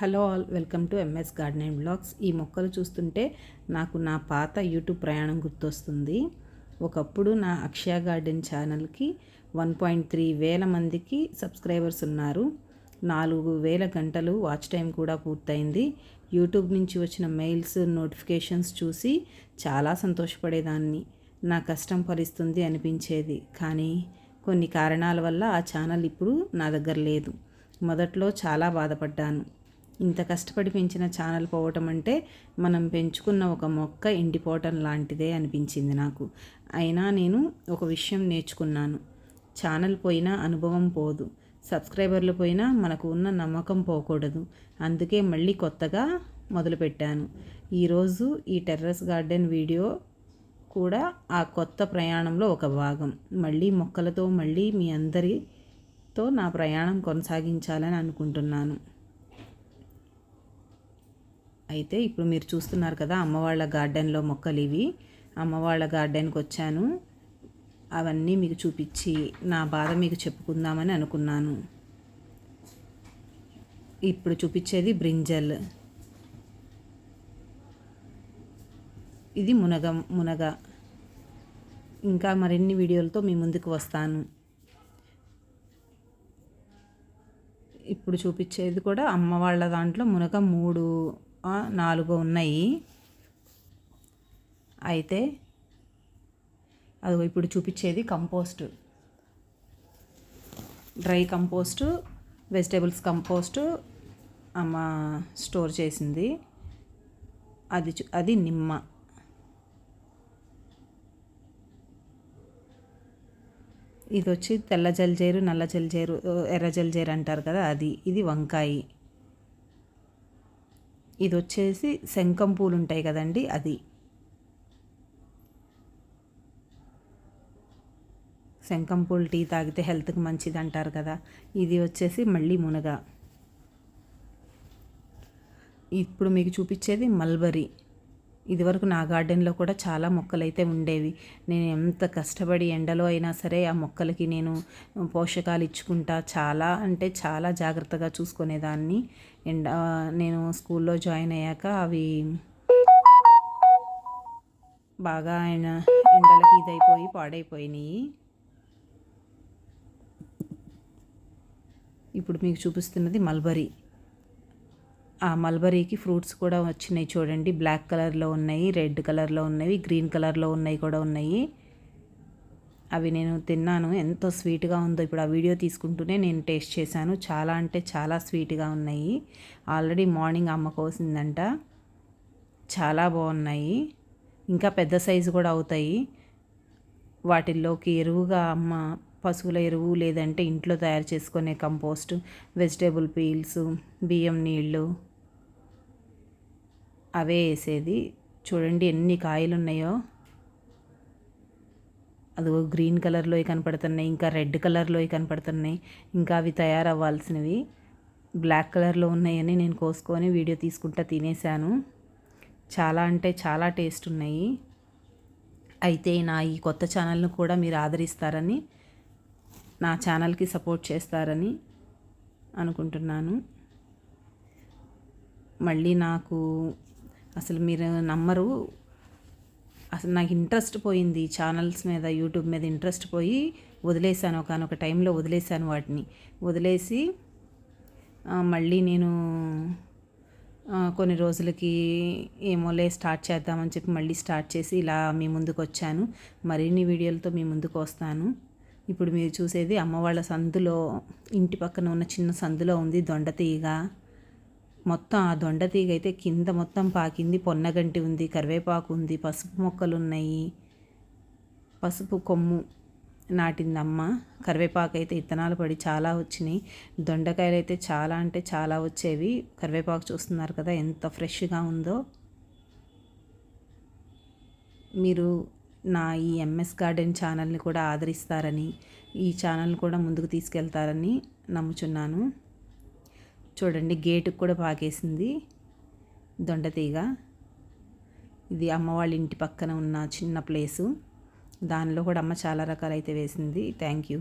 Hello all, welcome to MS garden and blogs. ఈ మొక్కలు చూస్తుంటే నాకు నా పాత యూట్యూబ్ ప్రయాణం గుర్తొస్తుంది. ఒకప్పుడు నా అక్షయ గార్డెన్ ఛానల్కి 1.3 వేల మందికి సబ్స్క్రైబర్స్ ఉన్నారు. 4,000 గంటలు వాచ్ టైం కూడా పూర్తయింది. యూట్యూబ్ నుంచి వచ్చిన మెయిల్స్, నోటిఫికేషన్స్ చూసి చాలా సంతోషపడేదాన్ని. నా కష్టం ఫలిస్తుంది అనిపించేది. కానీ కొన్ని కారణాల వల్ల ఆ ఛానల్ ఇప్పుడు నా దగ్గర లేదు. మొదట్లో చాలా బాధపడ్డాను. ఇంత కష్టపడి పెంచిన ఛానల్ పోవటం అంటే మనం పెంచుకున్న ఒక మొక్క ఎండిపోవటం లాంటిదే అనిపించింది నాకు. అయినా నేను ఒక విషయం నేర్చుకున్నాను. ఛానల్ పోయినా అనుభవం పోదు, సబ్స్క్రైబర్లు పోయినా మనకు ఉన్న నమ్మకం పోకూడదు. అందుకే మళ్ళీ కొత్తగా మొదలుపెట్టాను. ఈరోజు ఈ టెర్రస్ గార్డెన్ వీడియో కూడా ఆ కొత్త ప్రయాణంలో ఒక భాగం. మళ్ళీ మొక్కలతో మళ్ళీ మీ అందరితో నా ప్రయాణం కొనసాగించాలని అనుకుంటున్నాను. అయితే ఇప్పుడు మీరు చూస్తున్నారు కదా, అమ్మవాళ్ళ గార్డెన్లో మొక్కలు ఇవి. అమ్మవాళ్ళ గార్డెన్కి వచ్చాను. అవన్నీ మీకు చూపించి నా బాధ మీకు చెప్పుకుందామని అనుకున్నాను. ఇప్పుడు చూపించేది బ్రింజల్. ఇది మునగ. ఇంకా మరిన్ని వీడియోలతో మీ ముందుకు వస్తాను. ఇప్పుడు చూపించేది కూడా అమ్మవాళ్ళ దాంట్లో మునగ 3-4 ఉన్నాయి. అయితే అది ఇప్పుడు చూపించేది compost, dry compost, vegetables compost అమ్మ స్టోర్ చేసింది. అది నిమ్మ. ఇది వచ్చి తెల్ల జల్జేరు, నల్ల జల్జేరు, ఎర్ర జల్జేరు అంటారు కదా, అది. ఇది వంకాయ. ఇది వచ్చేసి శంఖం పూలు ఉంటాయి కదండి, అది. శంఖం పూలు టీ తాగితే హెల్త్కి మంచిది అంటారు కదా. ఇది వచ్చేసి మళ్ళీ మునగ. ఇప్పుడు మీకు చూపించేది మల్బరీ. ఇదివరకు నా గార్డెన్లో కూడా చాలా మొక్కలు అయితే ఉండేవి. నేను ఎంత కష్టపడి ఎండలో అయినా సరే ఆ మొక్కలకి నేను పోషకాలు ఇచ్చుకుంటా, చాలా జాగ్రత్తగా చూసుకునేదాన్ని. నేను స్కూల్లో జాయిన్ అయ్యాక అవి బాగా ఎండలకి ఇదైపోయి పాడైపోయినాయి. ఇప్పుడు మీకు చూపిస్తున్నది మల్బరీ. ఆ మల్బరీకి ఫ్రూట్స్ కూడా వచ్చినాయి చూడండి. బ్లాక్ కలర్లో ఉన్నాయి, రెడ్ కలర్లో ఉన్నవి, గ్రీన్ కలర్లో ఉన్నాయి కూడా ఉన్నాయి. అవి నేను తిన్నాను, ఎంతో స్వీట్గా ఉందో. ఇప్పుడు ఆ వీడియో తీసుకుంటూనే నేను టేస్ట్ చేశాను. చాలా అంటే చాలా స్వీట్గా ఉన్నాయి. ఆల్రెడీ మార్నింగ్ అమ్మ కోసిందంట. చాలా బాగున్నాయి. ఇంకా పెద్ద సైజు కూడా అవుతాయి. వాటిల్లోకి ఎరువుగా అమ్మ పశువుల ఎరువు, లేదంటే ఇంట్లో తయారు చేసుకునే కంపోస్ట్, వెజిటేబుల్ పీల్స్, బియ్యం నీళ్ళు అవే వేసేది. చూడండి ఎన్ని కాయలు ఉన్నాయో. అదిగో గ్రీన్ కలర్లో కనపడుతున్నాయి, ఇంకా రెడ్ కలర్లో కనపడుతున్నాయి. ఇంకా అవి తయారవ్వాల్సినవి. బ్లాక్ కలర్లో ఉన్నాయని నేను కోసుకొని వీడియో తీసుకుంటా తినేసాను. చాలా అంటే చాలా టేస్ట్ ఉన్నాయి. అయితే నా ఈ కొత్త ఛానల్ను కూడా మీరు ఆదరిస్తారని, నా ఛానల్కి సపోర్ట్ చేస్తారని అనుకుంటున్నాను. మళ్ళీ నాకు అసలు మీరు నమ్మరు, అసలు నాకు ఇంట్రెస్ట్ పోయింది ఛానల్స్ మీద, యూట్యూబ్ మీద ఇంట్రెస్ట్ పోయి వదిలేసాను. ఒకనొక టైంలో వదిలేసాను. వాటిని వదిలేసి మళ్ళీ నేను కొన్ని రోజులకి ఏమోలే స్టార్ట్ చేద్దామని చెప్పి మళ్ళీ స్టార్ట్ చేసి ఇలా మీ ముందుకు వచ్చాను. మరిన్ని వీడియోలతో మీ ముందుకు వస్తాను. ఇప్పుడు మీరు చూసేది అమ్మవాళ్ళ సందులో, ఇంటి పక్కన ఉన్న చిన్న సందులో ఉంది దొండతీగ. మొత్తం ఆ దొండతీగ అయితే కింద మొత్తం పాకింది. పొన్నగంటి ఉంది, కరివేపాకు ఉంది, పసుపు మొక్కలు ఉన్నాయి. పసుపు కొమ్ము నాటిందమ్మ. కరివేపాకు అయితే ఇత్తనాలు పడి చాలా వచ్చినాయి. దొండకాయలు అయితే చాలా అంటే చాలా వచ్చేవి. కరివేపాకు చూస్తున్నారు కదా ఎంత ఫ్రెష్గా ఉందో. మీరు నా ఈ ఎంఎస్ గార్డెన్ ఛానల్ని కూడా ఆదరిస్తారని, ఈ ఛానల్ని కూడా ముందుకు తీసుకెళ్తారని నమ్ముచున్నాను. చూడండి గేటుకు కూడా పాకేసింది దొండతీగ. ఇది అమ్మ వాళ్ళ ఇంటి పక్కన ఉన్న చిన్న ప్లేసు. దానిలో కూడా అమ్మ చాలా రకాలైతే వేసింది. Thank you.